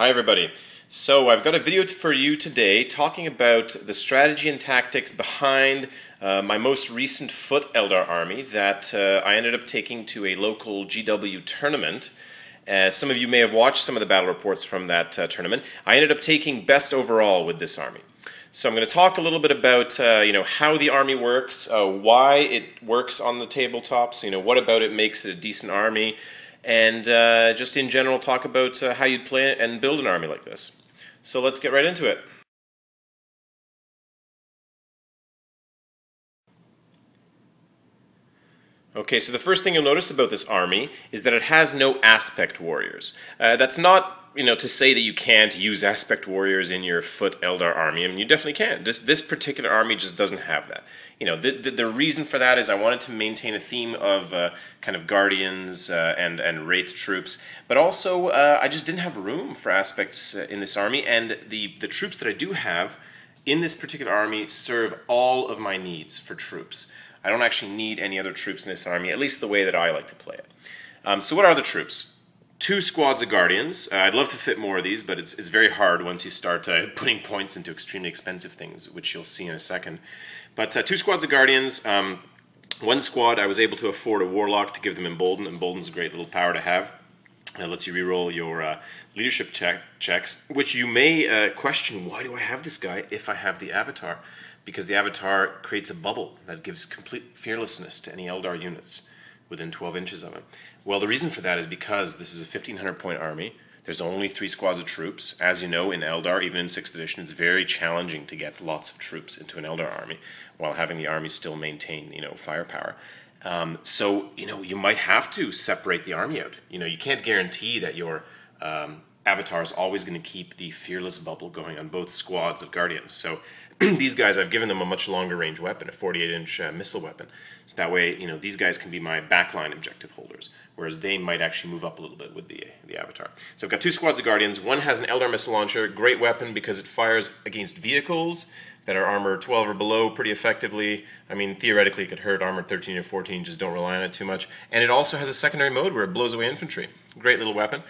Hi everybody. So I've got a video for you today talking about the strategy and tactics behind my most recent Foot Eldar army that I ended up taking to a local GW tournament. Some of you may have watched some of the battle reports from that tournament. I ended up taking best overall with this army. So I'm going to talk a little bit about how the army works, why it works on the tabletops, what about it makes it a decent army, and just in general talk about how you'd play and build an army like this. So let's get right into it. Okay, so the first thing you'll notice about this army is that it has no aspect warriors. That's not to say that you can't use aspect warriors in your Foot Eldar army. I mean, you definitely can. This particular army just doesn't have that. The reason for that is I wanted to maintain a theme of kind of guardians and wraith troops, but also I just didn't have room for aspects in this army, and the troops that I do have in this particular army serve all of my needs for troops. I don't actually need any other troops in this army, at least the way that I like to play it. So what are the troops? 2 squads of guardians. I'd love to fit more of these, but it's very hard once you start putting points into extremely expensive things, which you'll see in a second. But 2 squads of guardians. 1 squad I was able to afford a Warlock to give them Embolden. Embolden's a great little power to have. It lets you reroll your leadership checks, which you may question, why do I have this guy if I have the Avatar? Because the Avatar creates a bubble that gives complete fearlessness to any Eldar units within 12 inches of him. Well, the reason for that is because this is a 1,500 point army. There's only 3 squads of troops. As you know, in Eldar, even in 6th edition, it's very challenging to get lots of troops into an Eldar army while having the army still maintain, firepower. So, you might have to separate the army out. You can't guarantee that your Avatar is always going to keep the fearless bubble going on both squads of guardians. So these guys, I've given them a much longer range weapon, a 48-inch missile weapon. So that way, these guys can be my backline objective holders, whereas they might actually move up a little bit with the Avatar. So I've got 2 squads of guardians. One has an Eldar missile launcher, great weapon because it fires against vehicles that are armor 12 or below pretty effectively. I mean, theoretically, it could hurt armor 13 or 14, just don't rely on it too much. And it also has a secondary mode where it blows away infantry. Great little weapon.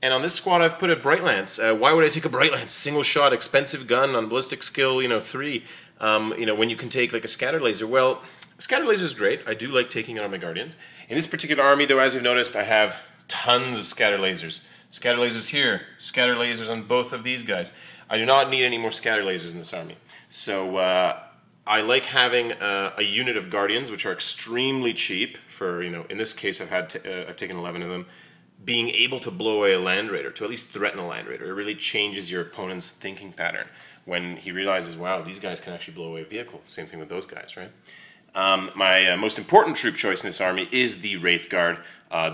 And on this squad, I've put a Bright Lance. Why would I take a Bright Lance? Single shot, expensive gun on ballistic skill, 3. When you can take like a Scattered Laser. Well, Scattered Laser is great. I do like taking it on my Guardians. In this particular army, though, as you've noticed, I have tons of Scattered Lasers. Scattered Lasers here, Scattered Lasers on both of these guys. I do not need any more Scattered Lasers in this army. So I like having a unit of Guardians, which are extremely cheap. For in this case, I've taken 11 of them. Being able to blow away a Land Raider, to at least threaten a Land Raider, it really changes your opponent's thinking pattern when he realizes, wow, these guys can actually blow away a vehicle. Same thing with those guys, right? My most important troop choice in this army is the Wraithguard.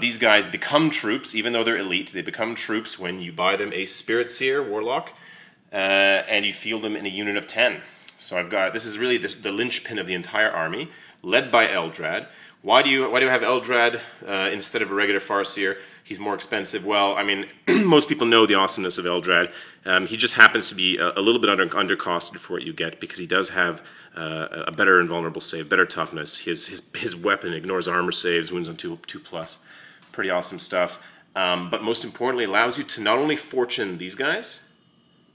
These guys become troops, even though they're elite. They become troops when you buy them a Spiritseer Warlock, and you field them in a unit of 10. So this is really the linchpin of the entire army, led by Eldrad. Why do I have Eldrad instead of a regular Farseer? He's more expensive. Well, I mean, most people know the awesomeness of Eldrad. He just happens to be a little bit undercosted for what you get because he does have a better invulnerable save, better toughness. His weapon ignores armor saves, wounds on 2+. Pretty awesome stuff. But most importantly, allows you to not only fortune these guys,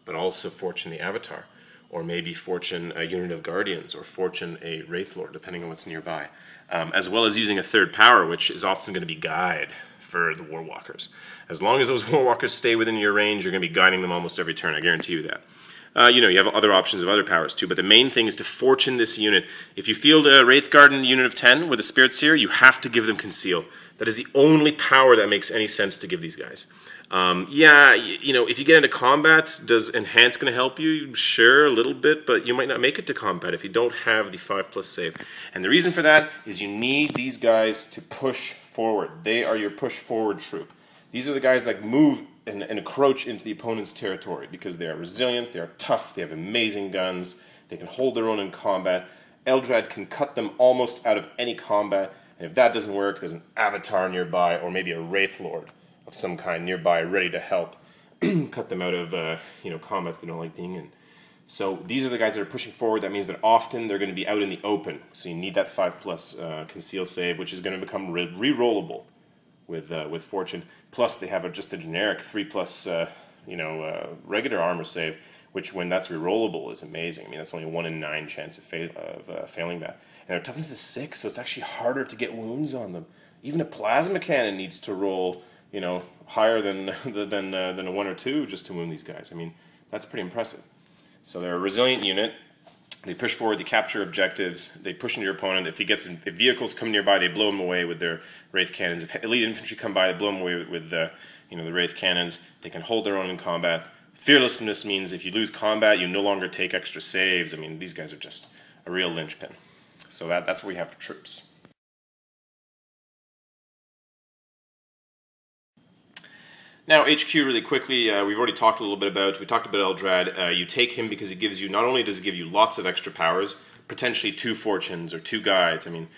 but also fortune the Avatar, or maybe fortune a unit of Guardians, or fortune a Wraithlord, depending on what's nearby. As well as using a 3rd power, which is often going to be Guide for the Warwalkers. As long as those Warwalkers stay within your range, you're going to be guiding them almost every turn, I guarantee you that. You have other options of other powers too, but the main thing is to fortune this unit. If you field a Wraithguard in a unit of 10 with a Spiritseer, you have to give them Conceal. That is the only power that makes any sense to give these guys. If you get into combat, does Enhance going to help you? Sure, a little bit, but you might not make it to combat if you don't have the 5+ save. And the reason for that is you need these guys to push forward. They are your push forward troop. These are the guys that move and encroach into the opponent's territory because they are resilient, they are tough, they have amazing guns, they can hold their own in combat. Eldrad can cut them almost out of any combat, and if that doesn't work, there's an Avatar nearby, or maybe a Wraithlord of some kind nearby, ready to help cut them out of combats they don't like being in. So these are the guys that are pushing forward. That means that often they're going to be out in the open. So you need that 5+ Conceal save, which is going to become re-rollable with Fortune. Plus they have just a generic 3+ regular armor save, which when that's rerollable is amazing. I mean, that's only a 1 in 9 chance of failing that. And their toughness is 6, so it's actually harder to get wounds on them. Even a plasma cannon needs to roll, higher than a 1 or 2 just to wound these guys. I mean, that's pretty impressive. So they're a resilient unit. They push forward, they capture objectives, they push into your opponent. If vehicles come nearby, they blow them away with their Wraith cannons. If elite infantry come by, they blow them away with the Wraith cannons. They can hold their own in combat. Fearlessness means if you lose combat, you no longer take extra saves. I mean, these guys are just a real linchpin. So that's what we have for troops. Now, HQ really quickly, we've already talked a little bit about, we talked about Eldrad. You take him because he gives you, not only does he give you lots of extra powers, potentially 2 fortunes or 2 guides. I mean,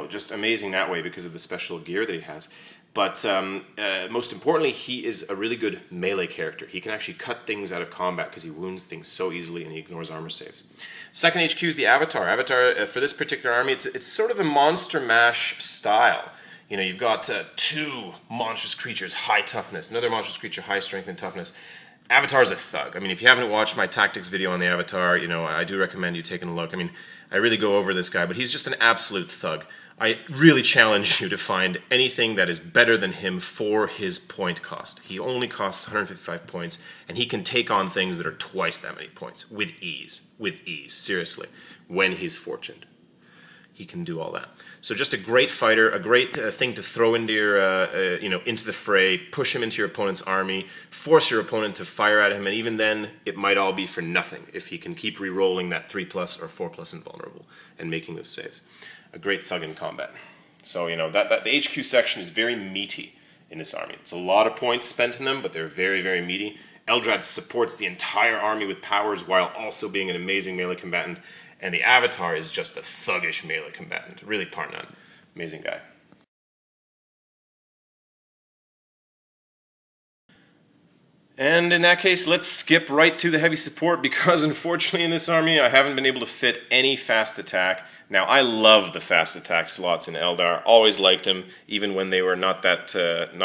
just amazing that way because of the special gear that he has. But most importantly, he is a really good melee character. He can actually cut things out of combat because he wounds things so easily and he ignores armor saves. Second HQ is the Avatar. Avatar, for this particular army, it's sort of a monster mash style. You've got 2 monstrous creatures, high toughness, another monstrous creature, high strength and toughness. Avatar's a thug. I mean, if you haven't watched my tactics video on the Avatar, I do recommend you taking a look. I mean, I really go over this guy, but he's just an absolute thug. I really challenge you to find anything that is better than him for his point cost. He only costs 155 points, and he can take on things that are twice that many points with ease. With ease, seriously, when he's fortuned. He can do all that. So just a great fighter, a great thing to throw into your, into the fray, push him into your opponent's army, force your opponent to fire at him, and even then, it might all be for nothing if he can keep re-rolling that 3+ or 4+ invulnerable and making those saves. A great thug in combat. So, the HQ section is very meaty in this army. It's a lot of points spent in them, but they're very, very meaty. Eldrad supports the entire army with powers while also being an amazing melee combatant. And the Avatar is just a thuggish melee combatant. Really par none. Amazing guy. And in that case, let's skip right to the heavy support because unfortunately in this army I haven't been able to fit any fast attack. Now I love the fast attack slots in Eldar. Always liked them, even when they were not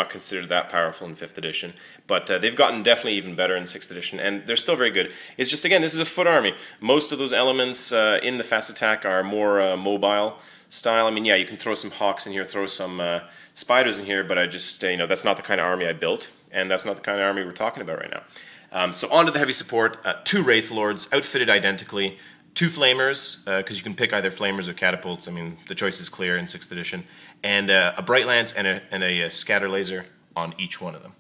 considered that powerful in 5th edition. But they've gotten definitely even better in 6th edition, and they're still very good. It's just, again, this is a foot army. Most of those elements in the fast attack are more mobile style. I mean, yeah, you can throw some hawks in here, throw some spiders in here, but I just, that's not the kind of army I built, and that's not the kind of army we're talking about right now. So on to the heavy support. 2 Wraithlords, outfitted identically. 2 flamers, because you can pick either flamers or catapults. I mean, the choice is clear in 6th edition. And a bright lance and a scatter laser on each one of them.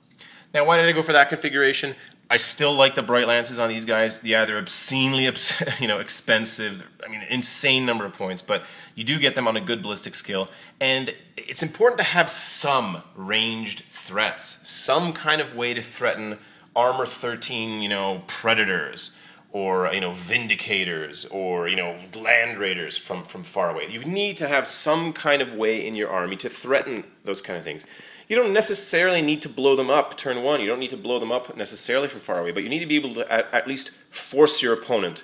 Now, why did I go for that configuration? I still like the bright lances on these guys. Yeah, they're obscenely expensive. I mean, insane number of points, but you do get them on a good ballistic skill. And it's important to have some ranged threats, some kind of way to threaten armor 13, predators, or vindicators, or land raiders from far away. You need to have some kind of way in your army to threaten those kind of things. You don't necessarily need to blow them up turn 1. You don't need to blow them up necessarily from far away, but you need to be able to at least force your opponent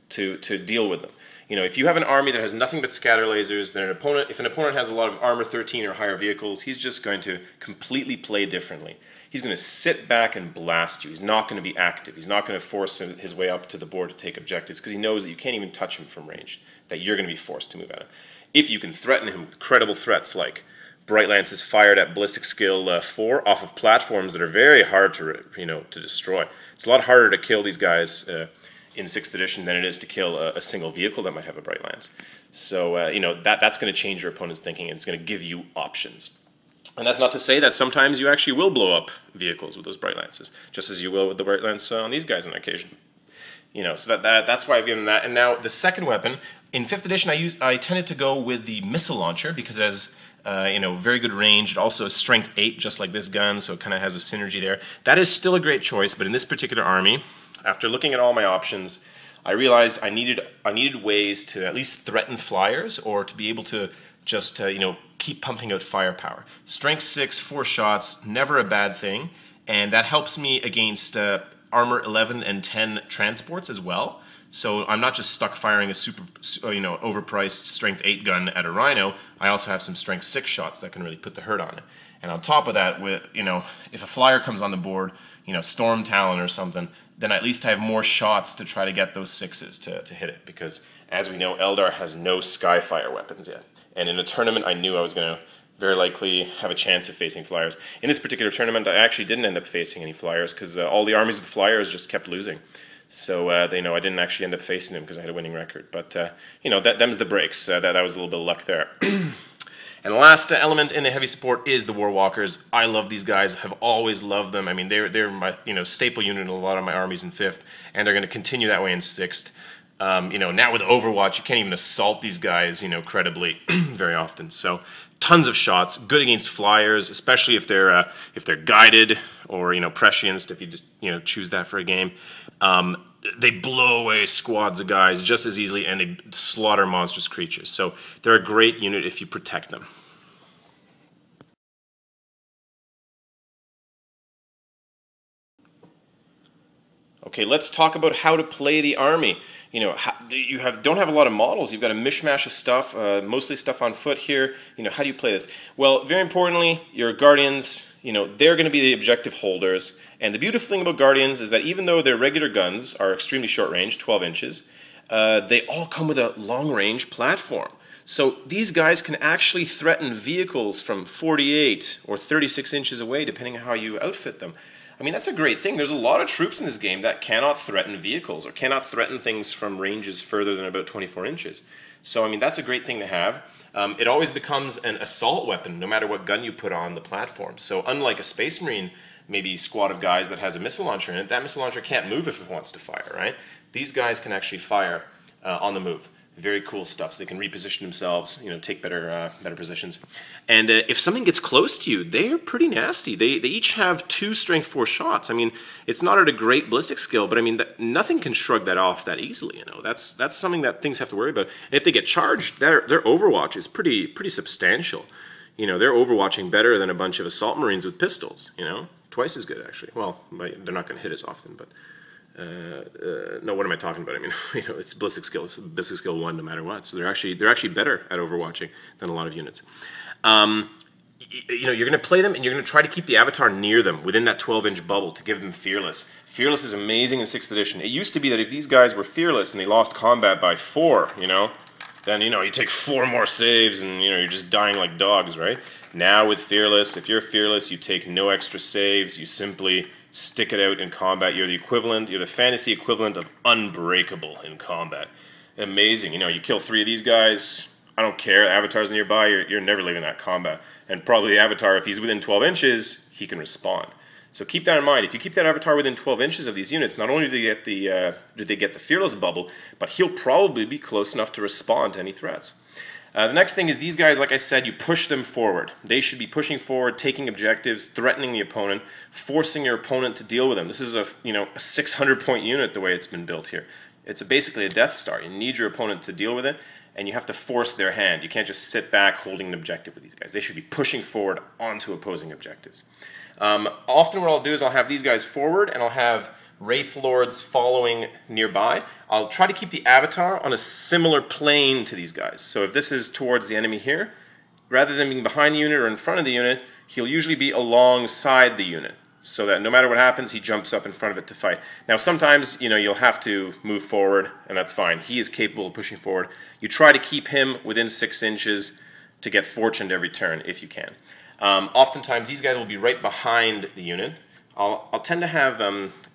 to deal with them. If you have an army that has nothing but scatter lasers, then if an opponent has a lot of armor 13 or higher vehicles, he's just going to completely play differently. He's going to sit back and blast you. He's not going to be active. He's not going to force his way up to the board to take objectives because he knows that you can't even touch him from range, that you're going to be forced to move at him. If you can threaten him with credible threats like bright lances fired at ballistic skill 4 off of platforms that are very hard to destroy. It's a lot harder to kill these guys in 6th edition than it is to kill a single vehicle that might have a bright lance. So that's going to change your opponent's thinking, and it's going to give you options. And that's not to say that sometimes you actually will blow up vehicles with those bright lances, just as you will with the bright lance on these guys on occasion. So that's why I've given that. And now the second weapon in 5th edition, I tended to go with the missile launcher because it has very good range. It also is strength 8, just like this gun, so it kind of has a synergy there. That is still a great choice, but in this particular army, after looking at all my options, I realized I needed ways to at least threaten flyers or to be able to just keep pumping out firepower. Strength 6, 4 shots, never a bad thing, and that helps me against armor 11 and 10 transports as well. So I'm not just stuck firing a super, overpriced strength 8 gun at a rhino. I also have some strength 6 shots that can really put the hurt on it. And on top of that, with if a flyer comes on the board, Storm Talon or something, then at least I have more shots to try to get those 6s to hit it. Because as we know, Eldar has no Skyfire weapons yet. And in a tournament, I knew I was going to very likely have a chance of facing flyers. In this particular tournament, I actually didn't end up facing any flyers because all the armies of flyers just kept losing. So I didn't actually end up facing them because I had a winning record. But them's the breaks. That was a little bit of luck there. And the last element in the heavy support is the Warwalkers. I love these guys. Have always loved them. I mean, they're my staple unit in a lot of my armies in 5th, and they're going to continue that way in 6th. Now with Overwatch, you can't even assault these guys, credibly very often. So tons of shots, good against flyers, especially if they're guided or prescienced. If you just choose that for a game, they blow away squads of guys just as easily, and they slaughter monstrous creatures. So they're a great unit if you protect them. Okay, let's talk about how to play the army. You don't have a lot of models. You've got a mishmash of stuff, mostly stuff on foot here. How do you play this? Well, very importantly, your Guardians, they're going to be the objective holders. And the beautiful thing about Guardians is that even though their regular guns are extremely short range, 12 inches, they all come with a long range platform. So these guys can actually threaten vehicles from 48 or 36 inches away, depending on how you outfit them. I mean, that's a great thing. There's a lot of troops in this game that cannot threaten vehicles or cannot threaten things from ranges further than about 24 inches. So, I mean, that's a great thing to have. It always becomes an assault weapon, no matter what gun you put on the platform. So, unlike a Space Marine, maybe squad of guys that has a missile launcher in it, that missile launcher can't move if it wants to fire, right? These guys can actually fire on the move. Very cool stuff. So they can reposition themselves, take better positions. And if something gets close to you, they're pretty nasty. They each have 2 strength 4 shots. I mean, it's not at a great ballistic skill, but I mean, nothing can shrug that off that easily. That's something that things have to worry about. And if they get charged, their overwatch is pretty substantial. They're overwatching better than a bunch of assault marines with pistols. Twice as good actually. Well, they're not going to hit as often, but. No, what am I talking about? I mean, it's ballistic skill. It's ballistic skill 1 no matter what. So they're actually better at overwatching than a lot of units. You're going to play them, and you're going to try to keep the avatar near them within that 12-inch bubble to give them fearless. Fearless is amazing in 6th edition. It used to be that if these guys were fearless and they lost combat by 4, then you take 4 more saves and you're just dying like dogs, right? Now with fearless, if you're fearless, you take no extra saves. You simply stick it out in combat. You're the fantasy equivalent of unbreakable in combat. Amazing. You kill 3 of these guys, I don't care, avatar's nearby, you're never leaving that combat. And probably the avatar, if he's within 12 inches, he can respond. So keep that in mind. If you keep that avatar within 12 inches of these units, not only do they get the fearless bubble, but he'll probably be close enough to respond to any threats. The next thing is these guys, like I said, you push them forward. They should be pushing forward, taking objectives, threatening the opponent, forcing your opponent to deal with them. This is a 600-point unit the way it's been built here. It's basically a Death Star. You need your opponent to deal with it, and you have to force their hand. You can't just sit back holding an objective with these guys. They should be pushing forward onto opposing objectives. Often what I'll do is I'll have these guys forward, and I'll have Wraithlords following nearby. I'll try to keep the avatar on a similar plane to these guys. So if this is towards the enemy here, rather than being behind the unit or in front of the unit, he'll usually be alongside the unit, so that no matter what happens, he jumps up in front of it to fight. Now sometimes, you'll have to move forward, and that's fine. He is capable of pushing forward. You try to keep him within 6 inches to get fortuned every turn, if you can. Oftentimes, these guys will be right behind the unit. I'll tend to have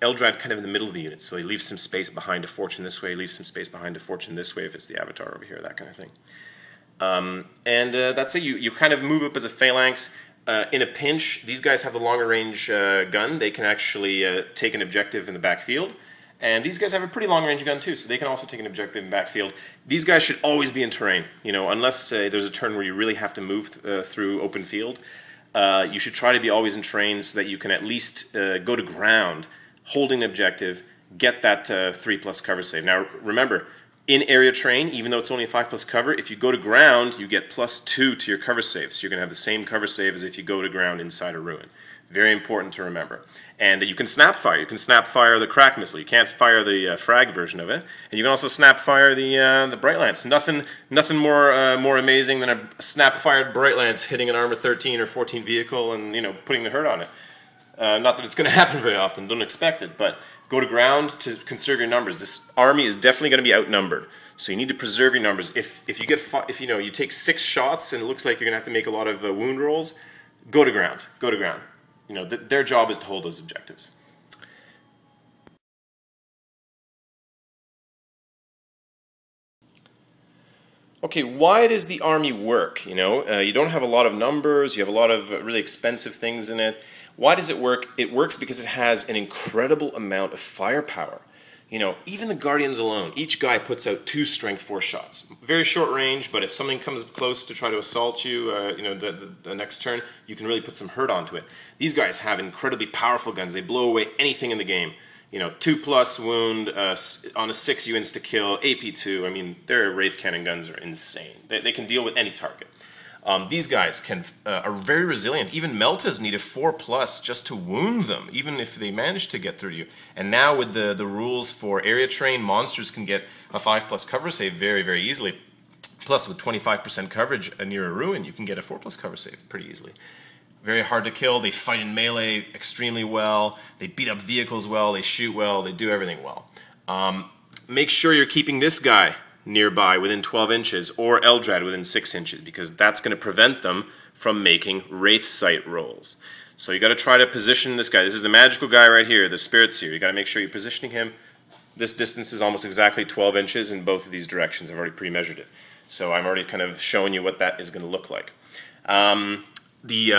Eldrad kind of in the middle of the unit, so he leaves some space behind to fortune this way, leaves some space behind to fortune this way if it's the avatar over here, that kind of thing. That's it. You kind of move up as a phalanx. In a pinch, these guys have the longer range gun. They can actually take an objective in the backfield. And these guys have a pretty long range gun too, so they can also take an objective in backfield. These guys should always be in terrain, unless there's a turn where you really have to move through open field. You should try to be always in terrain so that you can at least go to ground, holding the objective, get that 3+ cover save. Now remember, in area terrain, even though it's only a 5+ cover, if you go to ground, you get +2 to your cover save. So you're going to have the same cover save as if you go to ground inside a ruin. Very important to remember. And you can snap fire. You can snap fire the crack missile. You can't fire the frag version of it. And you can also snap fire the Bright Lance. Nothing more amazing than a snap fired Bright Lance hitting an armor 13 or 14 vehicle and putting the hurt on it. Not that it's going to happen very often. Don't expect it, but go to ground to conserve your numbers. This army is definitely going to be outnumbered, so you need to preserve your numbers. If you take 6 shots and it looks like you're going to have to make a lot of wound rolls, go to ground. Go to ground. Their job is to hold those objectives. Okay, why does the army work? You don't have a lot of numbers. You have a lot of really expensive things in it. Why does it work? It works because it has an incredible amount of firepower. Even the Guardians alone, each guy puts out 2 strength 4 shots. Very short range, but if something comes close to try to assault you, the next turn, you can really put some hurt onto it. These guys have incredibly powerful guns. They blow away anything in the game. 2+ wound, on a 6 you insta-kill, AP2. I mean, their Wraith Cannon guns are insane. They can deal with any target. These guys are very resilient. Even Meltas need a 4+ just to wound them, even if they manage to get through you. And now with the rules for area terrain, monsters can get a 5+ cover save very, very easily. Plus, with 25% coverage near a ruin, you can get a 4+ cover save pretty easily. Very hard to kill. They fight in melee extremely well. They beat up vehicles well. They shoot well. They do everything well. Make sure you're keeping this guy nearby within 12 inches or Eldrad within 6 inches, because that's going to prevent them from making Wraith Sight rolls. So you got to try to position this guy. This is the magical guy right here, the Spiritseer. You got to make sure you're positioning him. This distance is almost exactly 12 inches in both of these directions. I've already pre-measured it. So I'm already kind of showing you what that is going to look like. The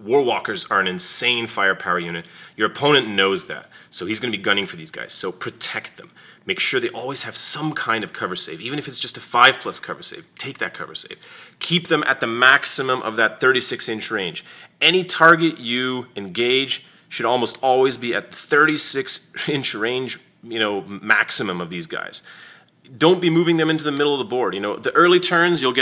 Warwalkers are an insane firepower unit. Your opponent knows that, so he's going to be gunning for these guys. So protect them. Make sure they always have some kind of cover save. Even if it's just a 5+ cover save, take that cover save. Keep them at the maximum of that 36-inch range. Any target you engage should almost always be at the 36-inch range, maximum of these guys. Don't be moving them into the middle of the board. The early turns you'll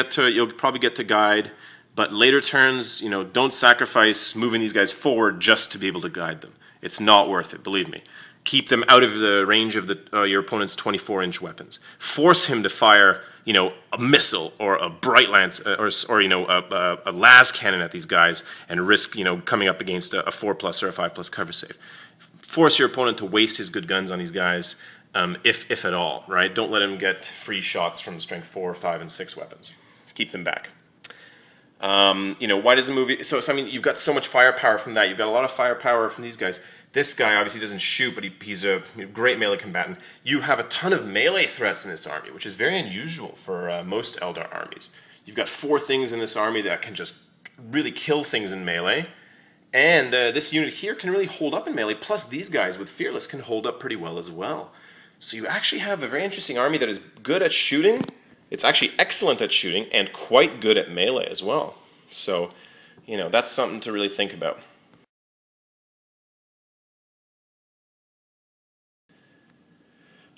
probably get to guide, but later turns, don't sacrifice moving these guys forward just to be able to guide them. It's not worth it, believe me. Keep them out of the range of your opponent's 24-inch weapons. Force him to fire, a missile or a Bright Lance or a las cannon at these guys and risk, coming up against a 4+ or a 5+ cover save. Force your opponent to waste his good guns on these guys, if at all, right? Don't let him get free shots from strength 4, 5, and 6 weapons. Keep them back. Why does the movie... So, I mean, you've got so much firepower from that. You've got a lot of firepower from these guys. This guy obviously doesn't shoot, but he's a great melee combatant. You have a ton of melee threats in this army, which is very unusual for most Eldar armies. You've got 4 things in this army that can just really kill things in melee. And this unit here can really hold up in melee. Plus, these guys with Fearless can hold up pretty well as well. So you actually have a very interesting army that is good at shooting. It's actually excellent at shooting and quite good at melee as well. So, that's something to really think about.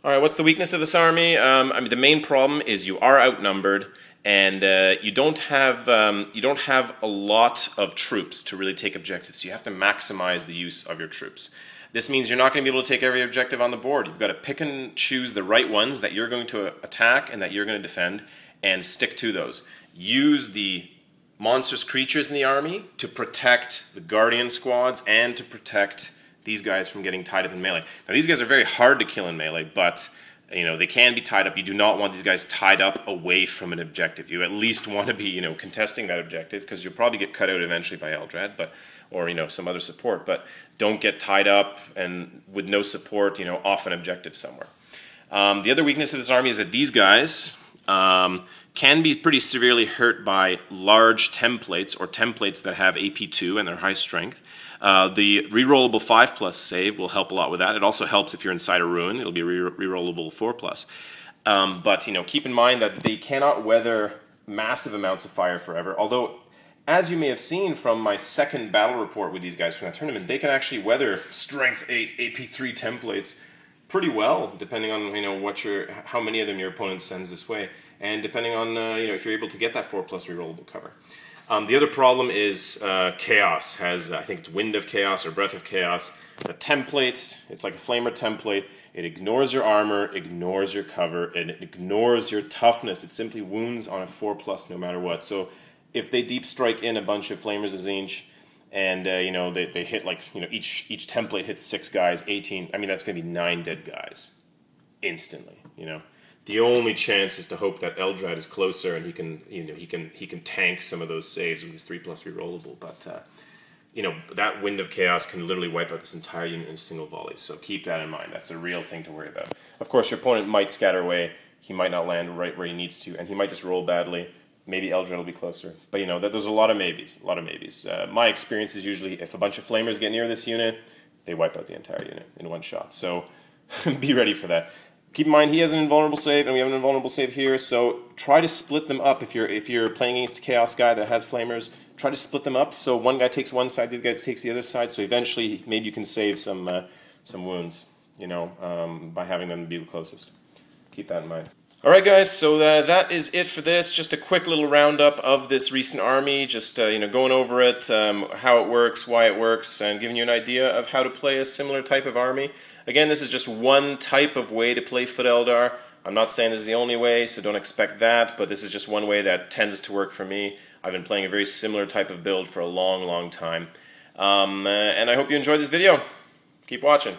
All right, what's the weakness of this army? The main problem is you are outnumbered, and you don't have a lot of troops to really take objectives. So you have to maximize the use of your troops. This means you're not going to be able to take every objective on the board. You've got to pick and choose the right ones that you're going to attack and that you're going to defend, and stick to those. Use the monstrous creatures in the army to protect the Guardian squads and to protect these guys from getting tied up in melee. Now, these guys are very hard to kill in melee, but they can be tied up. You do not want these guys tied up away from an objective. You at least want to be contesting that objective, because you'll probably get cut out eventually by Eldrad, or some other support. But don't get tied up and with no support, off an objective somewhere. The other weakness of this army is that these guys can be pretty severely hurt by large templates, or templates that have AP2 and they're high strength. The rerollable 5+ save will help a lot with that. It also helps if you're inside a ruin. It'll be rerollable 4+. But keep in mind that they cannot weather massive amounts of fire forever. Although, as you may have seen from my second battle report with these guys from that tournament, they can actually weather strength 8 AP3 templates pretty well, depending on how many of them your opponent sends this way, and depending on if you're able to get that 4+ rerollable cover. The other problem is Chaos has, I think it's Wind of Chaos or Breath of Chaos. The template, it's like a Flamer template. It ignores your armor, ignores your cover, and it ignores your toughness. It simply wounds on a 4+ no matter what. So if they deep strike in a bunch of Flamers of Tzeentch, and you know, they hit like, you know, each template hits 6 guys, 18. I mean, that's going to be 9 dead guys instantly. You know, the only chance is to hope that Eldrad is closer and he can, you know, he can tank some of those saves with his 3+ rerollable. But you know, that Wind of Chaos can literally wipe out this entire unit in a single volley. So keep that in mind. That's a real thing to worry about. Of course, your opponent might scatter away. He might not land right where he needs to, and he might just roll badly. Maybe Eldrad will be closer. But, you know, there's a lot of maybes. A lot of maybes. My experience is usually if a bunch of Flamers get near this unit, they wipe out the entire unit in one shot. So be ready for that. Keep in mind, he has an invulnerable save, and we have an invulnerable save here, so try to split them up. If you're playing against a Chaos guy that has Flamers, try to split them up so one guy takes one side, the other guy takes the other side, so eventually maybe you can save some wounds, you know, by having them be the closest. Keep that in mind. Alright guys, so that is it for this. Just a quick little roundup of this recent army, just you know, going over it, how it works, why it works, and giving you an idea of how to play a similar type of army. Again, this is just one type of way to play Foot Eldar. I'm not saying this is the only way, so don't expect that, but this is just one way that tends to work for me. I've been playing a very similar type of build for a long, long time. And I hope you enjoyed this video. Keep watching.